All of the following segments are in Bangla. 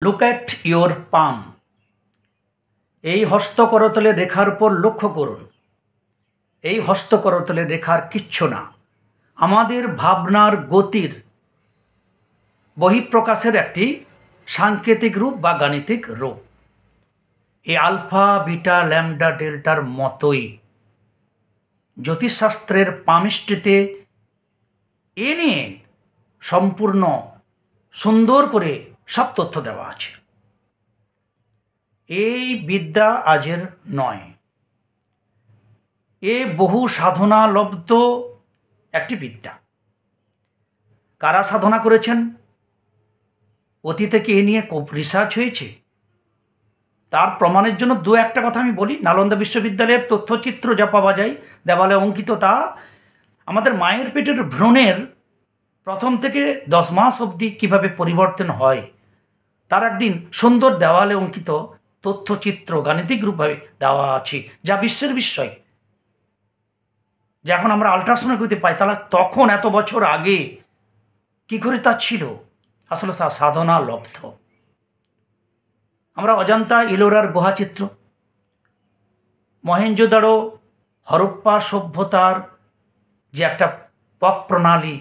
লুক অ্যাট ইয়োর পাম। এই হস্তকরতলের রেখার উপর লক্ষ্য করুন। এই হস্তকরতলের রেখার কিচ্ছু না, আমাদের ভাবনার গতির বহিঃপ্রকাশের একটি সাংকেতিক রূপ বা গাণিতিক রূপ। এই আলফা বিটা ল্যামডা ডেল্টার মতোই জ্যোতিষশাস্ত্রের পামিস্ট্রিতে এ নিয়ে সম্পূর্ণ সুন্দর করে সব তথ্য দেওয়া আছে। এই বিদ্যা আজের নয়, এ বহু সাধনা লব্ধ একটি বিদ্যা। কারা সাধনা করেছেন? অতীতে কি এ নিয়ে রিসার্চ হয়েছে? তার প্রমাণের জন্য দু একটা কথা আমি বলি। নালন্দা বিশ্ববিদ্যালয়ের তথ্যচিত্র যা পাওয়া যায় দেওয়ালে অঙ্কিত, তা আমাদের মায়ের পেটের ভ্রূণের প্রথম থেকে 10 মাস অবধি কীভাবে পরিবর্তন হয় তার একদিন সুন্দর দেওয়ালে অঙ্কিত তথ্যচিত্র গাণিতিক রূপভাবে দেওয়া আছে, যা বিশ্বের বিস্ময়। যে এখন আমরা আল্ট্রাসাউন্ড পাই, তাহলে তখন এত বছর আগে কি করে তা ছিল? আসলে তা সাধনা লব্ধ। আমরা অজন্তা ইলোরার গুহাচিত্র, মহেঞ্জোদারো হরপ্পা সভ্যতার যে একটা পথ প্রণালী,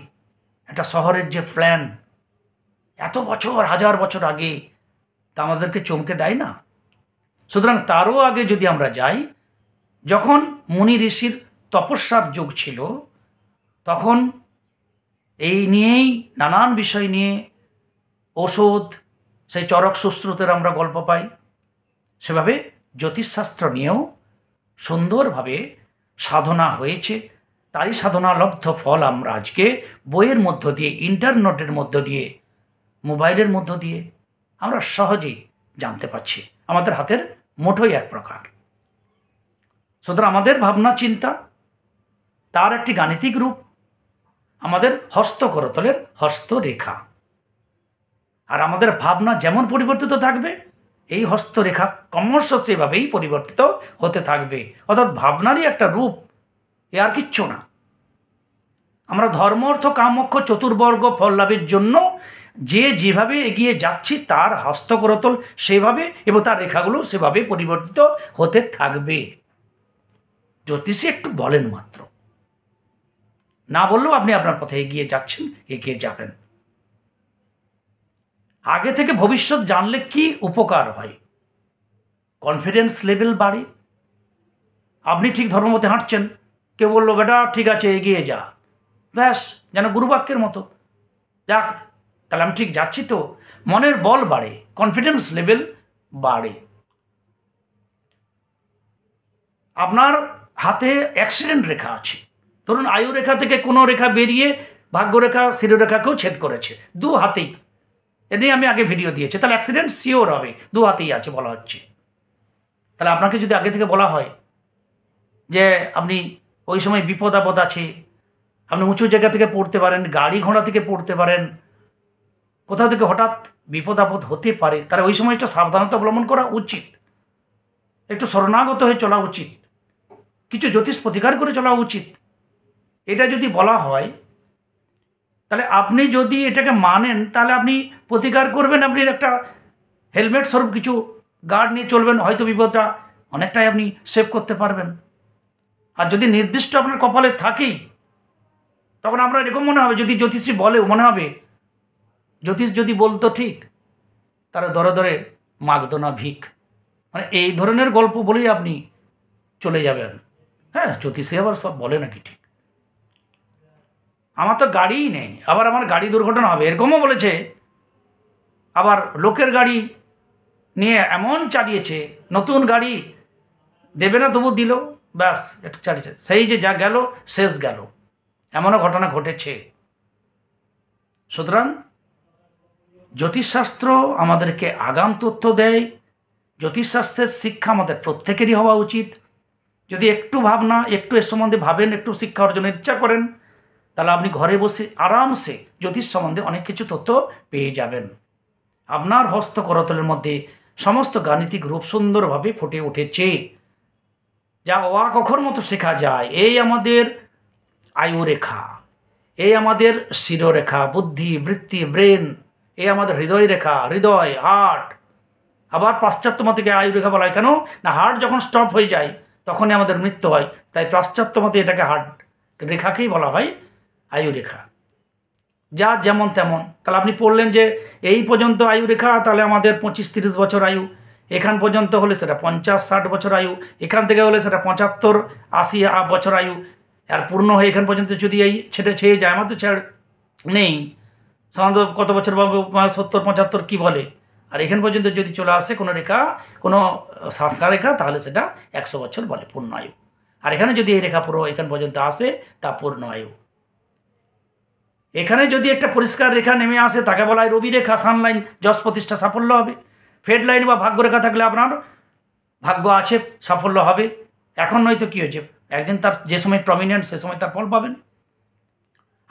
একটা শহরের যে প্ল্যান, এত বছর হাজার বছর আগে, তা আমাদেরকে চমকে দেয় না? সুতরাং তারও আগে যদি আমরা যাই, যখন মুনি ঋষির তপস্যার যুগ ছিল, তখন এই নিয়েই নানান বিষয় নিয়ে ওষুধ, সেই চরক সুশ্রুতের আমরা গল্প পাই। সেভাবে জ্যোতিষশাস্ত্র নিয়েও সুন্দরভাবে সাধনা হয়েছে। তারই সাধনা লব্ধ ফল আমরা আজকে বইয়ের মধ্য দিয়ে, ইন্টারনেটের মধ্য দিয়ে, মোবাইলের মধ্য দিয়ে আমরা সহজেই জানতে পারছি, আমাদের হাতের মুঠোই এক প্রকার। সুতরাং আমাদের ভাবনা চিন্তা তার একটি গাণিতিক রূপ, আমাদের হস্তকরতলের হস্তরেখা। আর আমাদের ভাবনা যেমন পরিবর্তিত থাকবে, এই হস্তরেখা ক্রমশ সেভাবেই পরিবর্তিত হতে থাকবে। অর্থাৎ ভাবনারই একটা রূপ, এ আর কিচ্ছু না। আমরা ধর্ম অর্থ কাম মোক্ষ চতুর্বর্গ ফল লাভের জন্য যে যেভাবে এগিয়ে যাচ্ছি, তার হস্তকরতল সেভাবে এবং তার রেখাগুলো সেভাবে পরিবর্তিত হতে থাকবে। জ্যোতিষী একটু বলেন মাত্র, না বললেও আপনি আপনার পথে এগিয়ে যাচ্ছেন, এগিয়ে যাবেন। আগে থেকে ভবিষ্যৎ জানলে কি উপকার হয়? কনফিডেন্স লেভেল বাড়ে। আপনি ঠিক ধর্মপথে হাঁটছেন, কেউ বললো বেটা ঠিক আছে এগিয়ে যা, ব্যাস যেন গুরুবাক্যের মতো, যাক তাহলে আমি ঠিক যাচ্ছি তো। মনের বল বাড়ে, কনফিডেন্স লেভেল বাড়ে। আপনার হাতে অ্যাক্সিডেন্ট রেখা আছে, ধরুন আয়ু রেখা থেকে কোনো রেখা বেরিয়ে ভাগ্যরেখা শিরোরেখাকেও ছেদ করেছে, দু হাতেই। এ নিয়ে আমি আগে ভিডিও দিয়েছি। তাহলে অ্যাক্সিডেন্ট শিওর হবে, দু হাতেই আছে বলা হচ্ছে। তাহলে আপনাকে যদি আগে থেকে বলা হয় যে আপনি ওই সময় বিপদ আপদ আছে, আপনি উঁচু জায়গা থেকে পড়তে পারেন, গাড়ি ঘোড়া থেকে পড়তে পারেন, কোথাও থেকে হঠাৎ বিপদ আপদ হতে পারে, তাহলে ওই সময় একটা সাবধানতা অবলম্বন করা উচিত, একটু শরণাগত হয়ে চলা উচিত, কিছু জ্যোতিষ প্রতিকার করে চলা উচিত। এটা যদি বলা হয়, তাহলে আপনি যদি এটাকে মানেন, তাহলে আপনি প্রতিকার করবেন, আপনি একটা হেলমেট স্বরূপ কিছু গার্ড নিয়ে চলবেন, হয়তো বিপদটা অনেকটাই আপনি সেভ করতে পারবেন। আর যদি নির্দিষ্ট আপনার কপালে থাকেই, তখন আপনার এরকম মনে হবে, যদি জ্যোতিষী বলে মনে হবে জ্যোতিষ যদি বলতো ঠিক, তারা দরে দরে মাগতো না ভিক, মানে এই ধরনের গল্প বলেই আপনি চলে যাবেন। হ্যাঁ, জ্যোতিষী আবার সব বলে নাকি ঠিক? আমার তো গাড়িই নেই, আবার আমার গাড়ি দুর্ঘটনা হবে, এরকমও বলেছে। আবার লোকের গাড়ি নিয়ে এমন চালিয়েছে, নতুন গাড়ি দেবে না তবু দিল, ব্যাস একটু চালিয়েছে, সেই যে যা গেল শেষ গেল, এমনও ঘটনা ঘটেছে। সুতরাং জ্যোতিষশাস্ত্র আমাদেরকে আগাম তথ্য দেয়। জ্যোতিষশাস্ত্রের শিক্ষা আমাদের প্রত্যেকেরই হওয়া উচিত। যদি একটু ভাবনা, একটু এর সম্বন্ধে ভাবেন, একটু শিক্ষা অর্জনের ইচ্ছা করেন, তাহলে আপনি ঘরে বসে আরামসে জ্যোতিষ সম্বন্ধে অনেক কিছু তথ্য পেয়ে যাবেন। আপনার হস্তকরতলের মধ্যে সমস্ত গাণিতিক রূপ সুন্দরভাবে ফুটে উঠেছে, যা অবাক অক্ষর মতো শেখা যায়। এই আমাদের আয়ু রেখা, এই আমাদের শিরোরেখা, বুদ্ধি, বৃত্তি, ব্রেন, এই আমাদের হৃদয় রেখা, হৃদয়, হার্ট। আবার পাশ্চাত্য মতে আয়ু রেখা বলা হয় কেন না, হার্ট যখন স্টপ হয়ে যায় তখনই আমাদের মৃত্যু হয়, তাই পাশ্চাত্য মতে এটাকে হার্ট রেখাকেই বলা হয় আয়ু রেখা। যা যেমন তেমন। তাহলে আপনি পড়লেন যে এই পর্যন্ত আয়ু রেখা, তাহলে আমাদের 25-30 বছর আয়ু, এখান পর্যন্ত হলে সেটা 50-60 বছর আয়ু, এখান থেকে হলে সেটা 75-80 বছর আয়ু। আর পূর্ণ হয়ে এখান পর্যন্ত যদি এই ছেড়ে যায়, আমার তো নেই সাধারণত কত বছর বা 70-75 কী বলে, আর এখান পর্যন্ত যদি চলে আসে কোনো রেখা, কোনো শাখা রেখা, তাহলে সেটা 100 বছর বলে পূর্ণ আয়ু। আর এখানে যদি এই রেখা পুরো এখান পর্যন্ত আসে তা পূর্ণ আয়ু। এখানে যদি একটা পরিষ্কার রেখা নেমে আসে তাকে বলা হয় রবি রেখা, সানলাইন, যশ প্রতিষ্ঠা, সাফল্য হবে। ফেড লাইন বা ভাগ্য রেখা থাকলে আপনার ভাগ্য আছে, সাফল্য হবে। এখন নয়তো কী হয়েছে, একদিন তার যে সময় প্রমিনেন্ট সে সময় তার ফল পাবেন।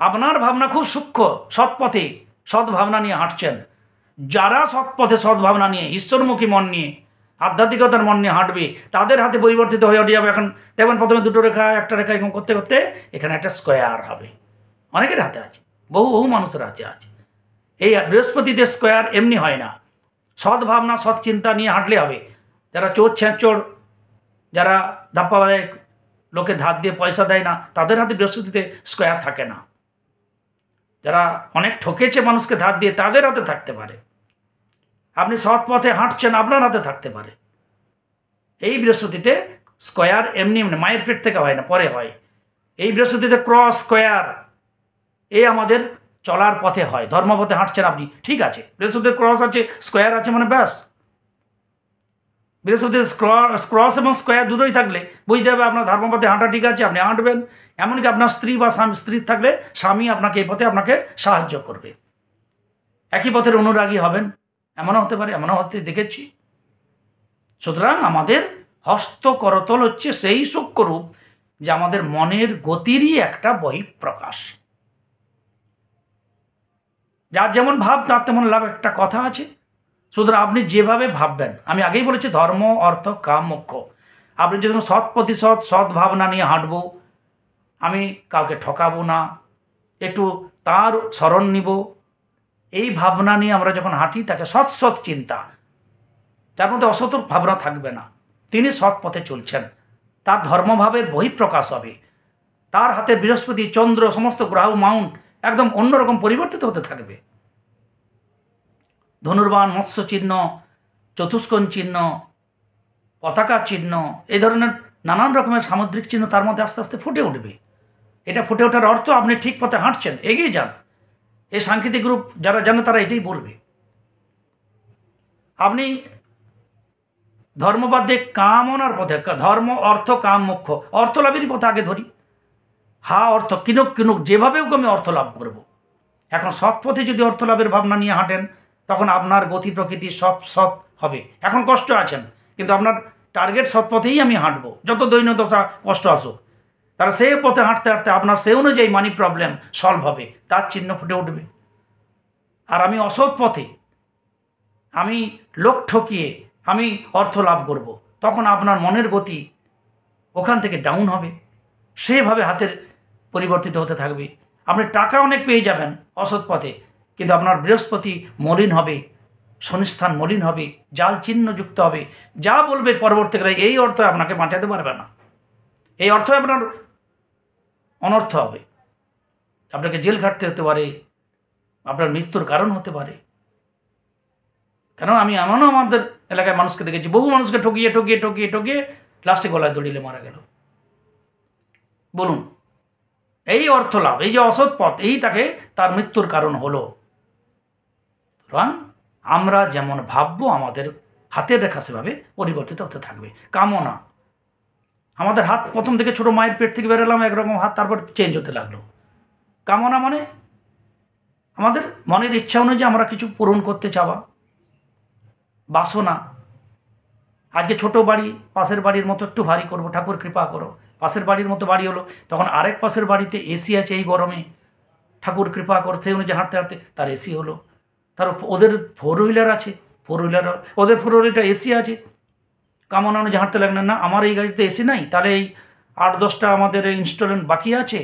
আপনার ভাবনা খুব সূক্ষ্ম, সৎ পথে সৎ ভাবনা নিয়ে হাঁটছেন। যারা সৎ পথে সৎ ভাবনা নিয়ে, ঈশ্বরমুখী মন নিয়ে, আধ্যাত্মিকতার মন নিয়ে হাঁটবে, তাদের হাতে পরিবর্তিত হয়ে উঠে যাবে। এখন দেখবেন প্রথমে দুটো রেখা, একটা রেখা এরকম করতে করতে এখানে একটা স্কোয়ার হবে। অনেকের হাতে আছে, বহু মানুষের হাতে আছে। এই বৃহস্পতিদের স্কোয়ার এমনি হয় না, সৎ ভাবনা সৎ চিন্তা নিয়ে হাঁটলে হবে। যারা চোর ছেঁচোর, যারা ধাপ্পা দেয়, লোকে ধার দিয়ে পয়সা দেয় না, তাদের হাতে বৃহস্পতিতে স্কোয়ার থাকে না। যারা অনেক ঠকেছে মানুষকে ধার দিয়ে, তাদের হাতে থাকতে পারে। আপনি সৎ পথে হাঁটছেন, আপনার হাতে থাকতে পারে। এই বৃহস্পতিতে স্কোয়ার এমনি এমনি মায়ের পেট থেকে হয় না, পরে হয়। এই বৃহস্পতিতে ক্রস, স্কোয়ার, এই আমাদের চলার পথে হয়। ধর্মপথে হাঁটছেন আপনি, ঠিক আছে, বৃহস্পতির ক্রস আছে, স্কোয়ার আছে, মানে ব্যাস। বৃহস্পতির ক্রস এবং স্কোয়ার দুটোই থাকলে বুঝতে হবে আপনার ধর্মপথে হাঁটা ঠিক আছে, আপনি হাঁটবেন। এমনকি আপনার স্ত্রী বা স্ত্রী থাকলে স্বামী আপনাকে এই পথে আপনাকে সাহায্য করবে, একই পথের অনুরাগী হবেন, এমনও হতে পারে, এমনও হতে দেখেছি। সুতরাং আমাদের হস্ত করতল হচ্ছে সেই সূক্ষ্মরূপ যে আমাদের মনের গতিরই একটা বহিঃপ্রকাশ। যার যেমন ভাব তার তেমন লাভ, একটা কথা আছে। সুতরাং আপনি যেভাবে ভাববেন, আমি আগেই বলেছি ধর্ম, অর্থ, কাম, মোক্ষ। আপনি যদি সৎ প্রতিশোধ, সৎ ভাবনা নিয়ে হাঁটবো, আমি কাউকে ঠকাবো না, একটু তার শরণ নিব, এই ভাবনা নিয়ে আমরা যখন হাঁটি, তাকে সৎ সৎ চিন্তা, তার মধ্যে অসৎ ভাবনা থাকবে না। তিনি সৎ পথে চলছেন, তার ধর্মভাবের বহিঃপ্রকাশ হবে। তার হাতে বৃহস্পতি, চন্দ্র, সমস্ত গ্রহ মাউন্ট একদম অন্যরকম পরিবর্তিত হতে থাকবে। ধনুর্বাণ, মৎস্য চিহ্ন, চতুষ্কোণ চিহ্ন, পতাকা চিহ্ন, এই ধরনের নানান রকমের সামুদ্রিক চিহ্ন তার মধ্যে আস্তে আস্তে ফুটে উঠবে। এটা ফুটে ওঠার অর্থ আপনি ঠিক পথে হাঁটছেন, এগিয়ে যান। এই সাংকেতিক গ্রুপ যারা জানে তারা এটাই বলবে। আপনি ধর্মবাদ দিয়ে কামনার পথে, ধর্ম, অর্থ, কাম, মোক্ষ, অর্থ লাভেরই পথে আগে ধরি। অর্থ কিনুক কিনুক, যেভাবেও আমি অর্থ লাভ করব। এখন সৎ পথে যদি অর্থ লাভের ভাবনা নিয়ে হাঁটেন, তখন আপনার গতি প্রকৃতি সৎ সৎ হবে। এখন কষ্ট আছেন, কিন্তু আপনার টার্গেট সৎ পথেই আমি হাঁটবো, যত দৈন্য দশা কষ্ট আসুক। তারা সেই পথে হাঁটতে হাঁটতে আপনার সেই অনুযায়ী মানি প্রবলেম সলভ হবে, তার চিহ্ন ফুটে উঠবে। আর আমি অসৎ পথে, আমি লোক ঠকিয়ে আমি অর্থ লাভ করব, তখন আপনার মনের গতি ওখান থেকে ডাউন হবে, সেভাবে হাতের পরিবর্তিত হতে থাকবে। আপনি টাকা অনেক পেয়ে যাবেন অসৎ পথে, কিন্তু আপনার বৃহস্পতি মলিন হবে, শনিস্থান মলিন হবে, জাল চিহ্ন যুক্ত হবে। যা বলবে পরবর্তীকালে এই অর্থ আপনাকে বাঁচাতে পারবে না, এই অর্থ আপনার অনর্থ হবে, আপনাকে জেল খাটতে হতে পারে, আপনার মৃত্যুর কারণ হতে পারে। কেন আমি এমনও আমাদের এলাকায় মানুষকে দেখেছি, বহু মানুষকে ঠকিয়ে ঠকিয়ে ঠকিয়ে ঠকিয়ে লাস্টে গলায় দড়িলে মারা গেল। বলুন, এই অর্থ লাভ, এই যে অসৎ পথ, এই তাকে তার মৃত্যুর কারণ হলো। সুতরাং আমরা যেমন ভাববো, আমাদের হাতের রেখা সেভাবে পরিবর্তিত হতে থাকবে। কামনা, আমাদের হাত প্রথম থেকে ছোট মায়ের পেট থেকে বেরোলাম একরকম হাত, তারপর চেঞ্জ হতে লাগলো। কামনা মানে আমাদের মনের ইচ্ছা অনুযায়ী আমরা কিছু পূরণ করতে চাওয়া, বাসনা। আজকে ছোট বাড়ি, পাশের বাড়ির মতো একটু ভারী করবো, ঠাকুর কৃপা করো। পাশের বাড়ির মতো বাড়ি হলো, তখন আরেক পাশের বাড়িতে এসি আছে, এই গরমে ঠাকুর কৃপা করো, সেই অনুযায়ী হাঁটতে হাঁটতে তার এসি হলো। তার ওদের 4 হুইলার আছে, 4 হুইলার, ওদের 4 হুইলারটা এসি আছে। কামনা অনুযায়ী হাঁটতে লাগলেন না, আমার এই গাড়িতে এসি নাই, তাহলে এই 8-10টা আমাদের ইনস্টলমেন্ট বাকি আছে,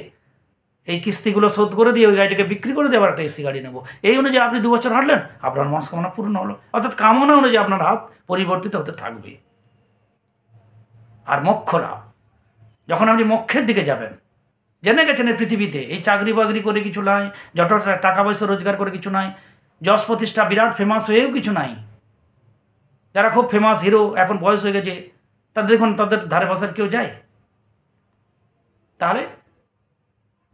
এই কিস্তিগুলো শোধ করে দিয়ে ওই গাড়িটাকে বিক্রি করে দিয়ে আবার একটা এসি গাড়ি নেবো। এই অনুযায়ী আপনি 2 বছর হাঁটলেন, আপনার মনস্কামনা পূর্ণ হলো। অর্থাৎ কামনা অনুযায়ী আপনার হাত পরিবর্তিত হতে থাকবে। আর মোক্ষ লাভ, যখন আপনি মোক্ষের দিকে যাবেন, জেনে গেছেন এই পৃথিবীতে এই চাকরি বাকরি করে কিছু নাই, যত টাকা পয়সা রোজগার করে কিছু নাই, যশ প্রতিষ্ঠা বিরাট ফেমাস হয়েও কিছু নাই। যারা খুব ফেমাস হিরো এখন বয়স হয়ে গেছে, তাদের দেখুন তাদের ধারে পাশের কেউ যায়? তাহলে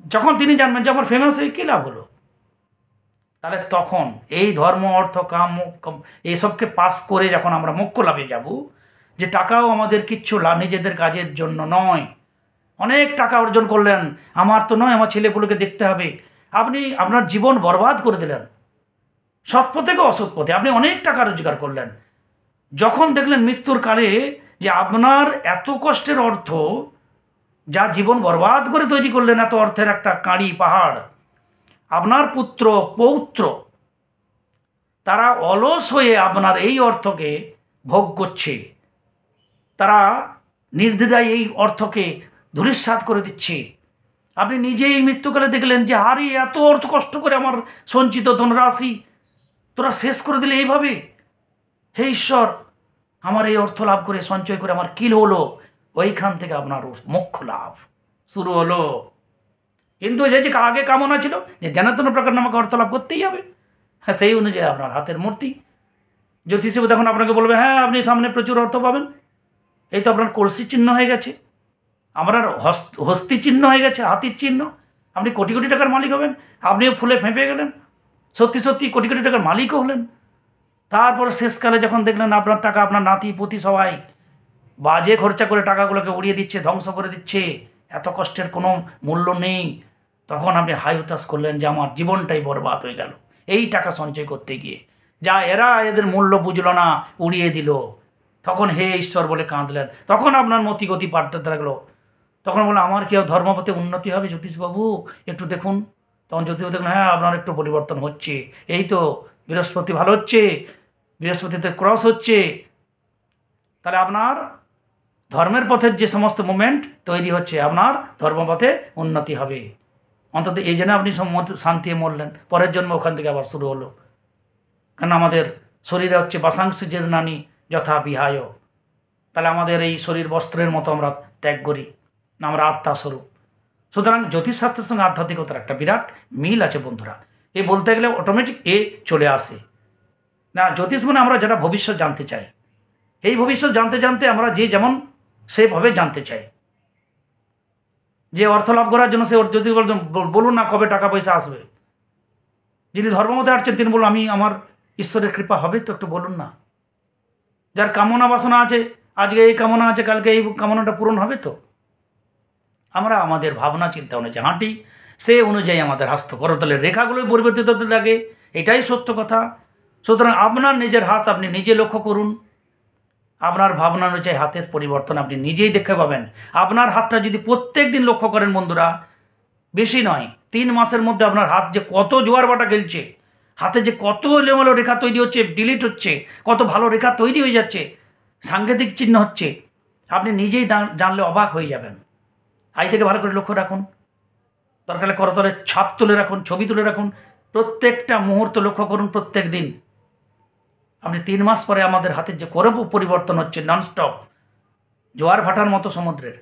যখন তিনি জানবেন যে আমার ফেমাস হয়ে কী লাভ হলো, তাহলে তখন এই ধর্ম অর্থ কাম এইসবকে পাস করে যখন আমরা মোক্ষ লাভে যাব, যে টাকাও আমাদের কিচ্ছু নিজেদের কাজের জন্য নয়। অনেক টাকা অর্জন করলেন, আমার তো নয়, আমার ছেলেপুলেকে দেখতে হবে। আপনি আপনার জীবন বরবাদ করে দিলেন, সৎ পথে থেকে অসৎ পথে আপনি অনেক টাকা রোজগার করলেন। যখন দেখলেন মৃত্যুর কালে যে আপনার এত কষ্টের অর্থ, যা জীবন বরবাদ করে তৈরি করলেন, এত অর্থের একটা কাঁড়ি পাহাড়, আপনার পুত্র পৌত্র তারা অলস হয়ে আপনার এই অর্থকে ভোগ করছে, তারা নির্দ্বিধায় এই অর্থকে ধূলিসাৎ করে দিচ্ছে। আপনি নিজেই মৃত্যুকালে দেখলেন যে আরে এত অর্থ কষ্ট করে আমার সঞ্চিত ধনরাশি তোরা শেষ করে দিলে এইভাবে। হে ঈশ্বর, আমার এই অর্থ লাভ করে সঞ্চয় করে আমার কী হলো? ওইখান থেকে আপনার মোক্ষ লাভ শুরু হলো। কিন্তু যে যে আগে কামনা ছিল যে যেন প্রকার আমাকে অর্থ লাভ করতেই হবে, হ্যাঁ সেই অনুযায়ী আপনার হাতের মূর্তি জ্যোতিষী তখন আপনাকে বলবে হ্যাঁ আপনি সামনে প্রচুর অর্থ পাবেন। এই তো আপনার কলসি চিহ্ন হয়ে গেছে, আপনার হস্তি চিহ্ন হয়ে গেছে, হাতির চিহ্ন, আপনি কোটি কোটি টাকার মালিক হবেন। আপনিও ফুলে ফেঁপে গেলেন, সত্যি সত্যি কোটি কোটি টাকার মালিকও হলেন। তারপরে শেষকালে যখন দেখলেন আপনার টাকা আপনার নাতি পুতি সবাই বাজে খরচা করে টাকাগুলোকে উড়িয়ে দিচ্ছে, ধ্বংস করে দিচ্ছে, এত কষ্টের কোনো মূল্য নেই, তখন আপনি হাই হতাশ করলেন যে আমার জীবনটাই বরবাদ হয়ে গেল এই টাকা সঞ্চয় করতে গিয়ে, যা এরা এদের মূল্য বুঝলো না, উড়িয়ে দিল। তখন হে ঈশ্বর বলে কাঁদলেন। তখন আপনার মতিগতি পাল্টাতে লাগলো। তখন বলে আমার কেউ ধর্মপথে উন্নতি হবে জ্যোতিষবাবু, একটু দেখুন। তখন জ্যোতিষবাবু দেখুন হ্যাঁ আপনার একটু পরিবর্তন হচ্ছে, এই তো বৃহস্পতি ভালো হচ্ছে, বৃহস্পতিতে ক্রস হচ্ছে, তাহলে আপনার ধর্মের পথের যে সমস্ত মুভমেন্ট তৈরি হচ্ছে, আপনার ধর্মপথে উন্নতি হবে। অন্তত এই জন্য আপনি শান্তি মরলেন, পরের জন্ম ওখান থেকে আবার শুরু হলো। কারণ আমাদের শরীরে হচ্ছে বাসাংশ জীর্ণানি যথা বিহায়, তাহলে আমাদের এই শরীর বস্ত্রের মতো আমরা ত্যাগ করি, আমরা আত্মা স্বরূপ। সুতরাং জ্যোতিষশাস্ত্রের সঙ্গে আধ্যাত্মিকতার একটা বিরাট মিল আছে বন্ধুরা। এই বলতে গেলে অটোমেটিক এ চলে আসে না। জ্যোতিষ মানে আমরা যারা ভবিষ্যৎ জানতে চাই, এই ভবিষ্যৎ জানতে জানতে আমরা যে যেমন সেভাবে জানতে চাই। যে অর্থ লাভ করার জন্য সে জ্যোতিষ বলুন না কবে টাকা পয়সা আসবে। যিনি ধর্মমতে আসছেন তিনি বলুন আমি আমার ঈশ্বরের কৃপা হবে তো একটু বলুন না। যার কামনা বাসনা আছে, আজকে এই কামনা আছে কালকে এই কামনাটা পূরণ হবে তো। আমরা আমাদের ভাবনা চিন্তা অনুযায়ী হাঁটি, সে অনুযায়ী আমাদের হস্ত করতলের রেখাগুলোই পরিবর্তিত হতে লাগে, এটাই সত্য কথা। সুতরাং আপনার নিজের হাত আপনি নিজে লক্ষ্য করুন, আপনার ভাবনা অনুযায়ী হাতের পরিবর্তন আপনি নিজেই দেখতে পাবেন। আপনার হাতটা যদি প্রত্যেক দিন লক্ষ্য করেন বন্ধুরা, বেশি নয় 3 মাসের মধ্যে আপনার হাত যে কত জোয়ার বাটা খেলছে, হাতে যে কত এলোমেলো রেখা তৈরি হচ্ছে, ডিলিট হচ্ছে, কত ভালো রেখা তৈরি হয়ে যাচ্ছে, সাংঘাতিক চিহ্ন হচ্ছে, আপনি নিজেই জানলে অবাক হয়ে যাবেন। আজ থেকে ভালো করে লক্ষ্য রাখুন, দরকার করতলে ছাপ তুলে রাখুন, ছবি তুলে রাখুন, প্রত্যেকটা মুহূর্ত লক্ষ্য করুন প্রত্যেক দিন। আপনি 3 মাস পরে আমাদের হাতের যে পরিবর্তন হচ্ছে ননস্টপ, জোয়ার ভাটার মতো সমুদ্রের,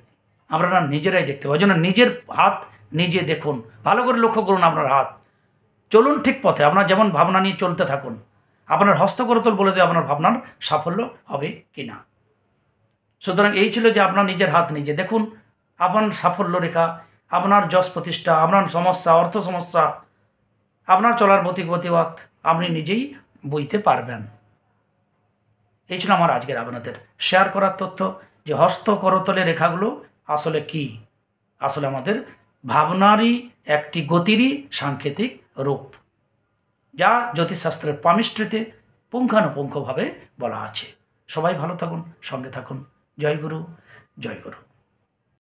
আপনারা নিজেরাই দেখতে পাবেন। ওই জন্য নিজের হাত নিজে দেখুন, ভালো করে লক্ষ্য করুন আপনার হাত। চলুন ঠিক পথে, আপনার যেমন ভাবনা নিয়ে চলতে থাকুন, আপনার হস্তকরতল বলে দেবে আপনার ভাবনার সাফল্য হবে কি না। সুতরাং এই ছিল যে আপনার নিজের হাত নিজে দেখুন, আপনার সাফল্য রেখা, আপনার যশ প্রতিষ্ঠা, আপনার সমস্যা, অর্থ সমস্যা, আপনার চলার গতিপথ আপনি নিজেই বুঝতে পারবেন। এই ছিল আমার আজকের আপনাদের শেয়ার করার তথ্য, যে হস্ত করতলে রেখাগুলো আসলে কি, আসলে আমাদের ভাবনারই একটি গতিরই সাংকেতিক রূপ, যা জ্যোতিষশাস্ত্রের পামিস্ট্রিতে পুঙ্খানুপুঙ্খভাবে বলা আছে। সবাই ভালো থাকুন, সঙ্গে থাকুন। জয় গুরু, জয় গুরু।